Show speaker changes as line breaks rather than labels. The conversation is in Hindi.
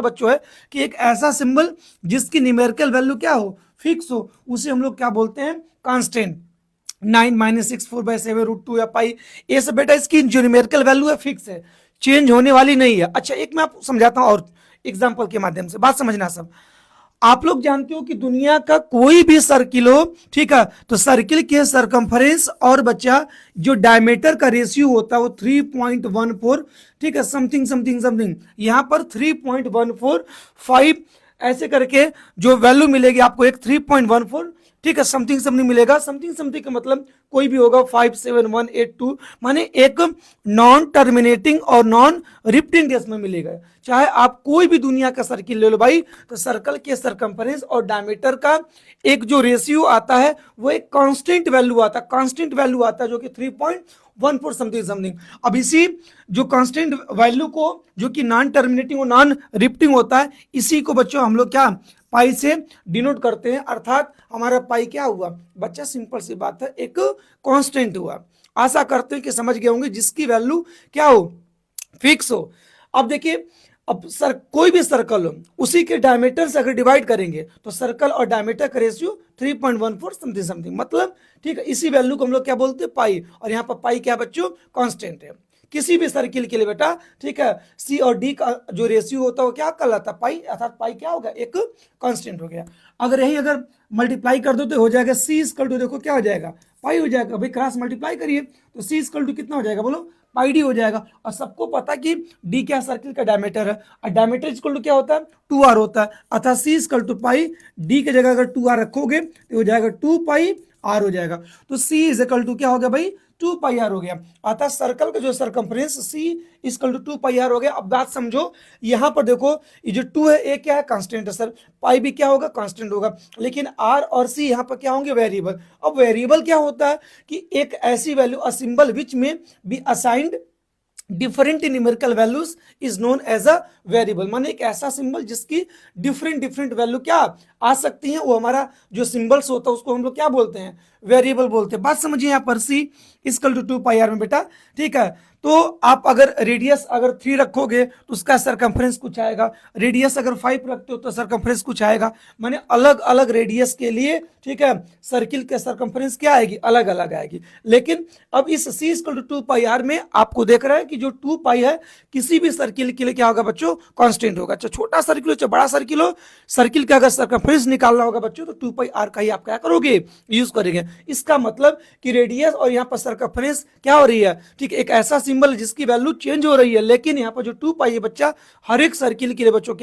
बच्चों है कि एक ऐसा सिंबल जिसकी न्यूमेरिकल वैल्यू क्या हो, फिक्स हो, उसे हम लोग क्या बोलते हैं, कांस्टेंट। 9 - 64/7 √2 या पाई, ये सब बेटा इसकी जो न्यूमेरिकल वैल्यू है फिक्स है, चेंज होने वाली नहीं है। अच्छा एक मैं आपको समझाता हूं और एग्जांपल के माध्यम से, बात समझना सब। आप लोग जानते हो कि दुनिया का कोई भी सर्किल हो, ठीक है, तो सर्किल के सरकमफरेंस और बच्चा जो डायमीटर का रेशियो होता है वो 3.14, ठीक है, समथिंग समथिंग समथिंग, यहां पर 3.145 ऐसे करके जो वैल्यू मिलेगी आपको, एक 3.14, ठीक है, समथिंग समथिंग मिलेगा। समथिंग समथिंग का मतलब कोई भी होगा, 57182, माने एक नॉन टर्मिनेटिंग और नॉन रिपीटिंग डेसिमल मिलेगा। चाहे आप कोई भी दुनिया का सर्किल ले लो भाई, तो सर्कल के सरकमफरेंस और डायमीटर का एक जो रेशियो आता है वो एक कांस्टेंट वैल्यू आता है, कांस्टेंट वैल्यू आता है जो कि 3.14 समथिंग समथिंग। अब इसी जो कांस्टेंट वैल्यू को, जो कि नॉन टर्मिनेटिंग और नॉन रिपीटिंग होता है, इसी को बच्चों हम लोग क्या पाई से डिनोट करते हैं, अर्थात हमारा पाई क्या हुआ बच्चा, सिंपल सी बात है, एक कांस्टेंट हुआ। आशा करते हैं कि समझ गए होंगे, जिसकी वैल्यू क्या हो, फिक्स हो। अब देखिए, अब सर कोई भी सर्कल हो, उसी के डायमीटर से अगर डिवाइड करेंगे तो सर्कल और डायमीटर का रेशियो 3.14 समथिंग समथिंग, मतलब ठीक है, इसी वैल्यू को हम लोग क्या बोलते हैं, पाई। और यहाँ पर पाई क्या बच्चों, कांस्टेंट है किसी भी सर्किल के लिए बेटा, ठीक है। सी और डी का जो रेशियो होता है वो क्या कहलाता है, पाई, अर्थात पाई क्या होगा, एक कांस्टेंट हो गया। अगर यही अगर मल्टीप्लाई कर दो तो हो जाएगा सी इक्वल टू, देखो क्या हो जाएगा, पाई हो जाएगा भाई, क्रॉस मल्टीप्लाई करिए तो सी इक्वल टू कितना हो जाएगा, बोलो, पाई डी हो जाएगा। और सबको पता कि डी क्या सर्किल का डायमीटर है, और डायमीटर इक्वल टू क्या होता है, 2r होता है, अर्थात सी इक्वल टू पाई, डी की जगह अगर 2r रखोगे तो हो जाएगा 2 पाई आर हो जाएगा। तो सी इज इक्वल टू क्या हो गया भाई, 2 पाई आर हो गया, अर्थात सर्कल का जो circumference C equal to 2 pi r हो गया। अब बात समझो, यहां पर देखो ये जो 2 है ये क्या है, कांस्टेंट है सर, पाई भी क्या होगा, कांस्टेंट होगा, लेकिन आर और सी यहां पर क्या होंगे, वेरिएबल। अब वेरिएबल क्या होता है कि एक ऐसी वैल्यू, अ सिंबल विच में be assigned different numerical values is known as a variable, माने एक ऐसा सिंबल जिसकी डिफरेंट डिफरेंट वैल्यू क्या आ सकती है, वो हमारा जो सिंबल्स होता है उसको हम लोग क्या बोलते हैं, वेरिएबल बोलते हैं। बात समझिए, यहाँ पर सी इक्वल टू 2 पाई आर में बेटा, ठीक है, तो आप अगर रेडियस अगर 3 रखोगे तो उसका सरकमफ्रेंस कुछ आएगा, रेडियस अगर 5 रखते हो तो सरकमफ्रेंस कुछ आएगा, माने अलग अलग रेडियस के लिए, ठीक है, सर्किल के सरकमफ्रेंस क्या आएगी, अलग अलग आएगी। लेकिन अब इस सी इक्वल टू 2 पाई आर में आपको देख रहा है कि जो 2 पाई है किसी भी सर्किल के लिए क्या होगा बच्चों, कांस्टेंट होगा। चाहे छोटा सर्किल हो चाहे बड़ा सर्किल हो, सर्किल का अगर सरकमफ्रेंस निकालना होगा बच्चों तो 2 पाई आर का ही आप क्या करोगे, यूज करेंगे। इसका मतलब कि रेडियस और यहाँ पर सरकमफ्रेंस क्या हो रही है, ठीक है, एक ऐसा सिंबल जिसकी वैल्यू चेंज हो रही है, लेकिन यहाँ पर जो 2 पाई है बच्चा, हर एक सर्किल के लिए बच्चों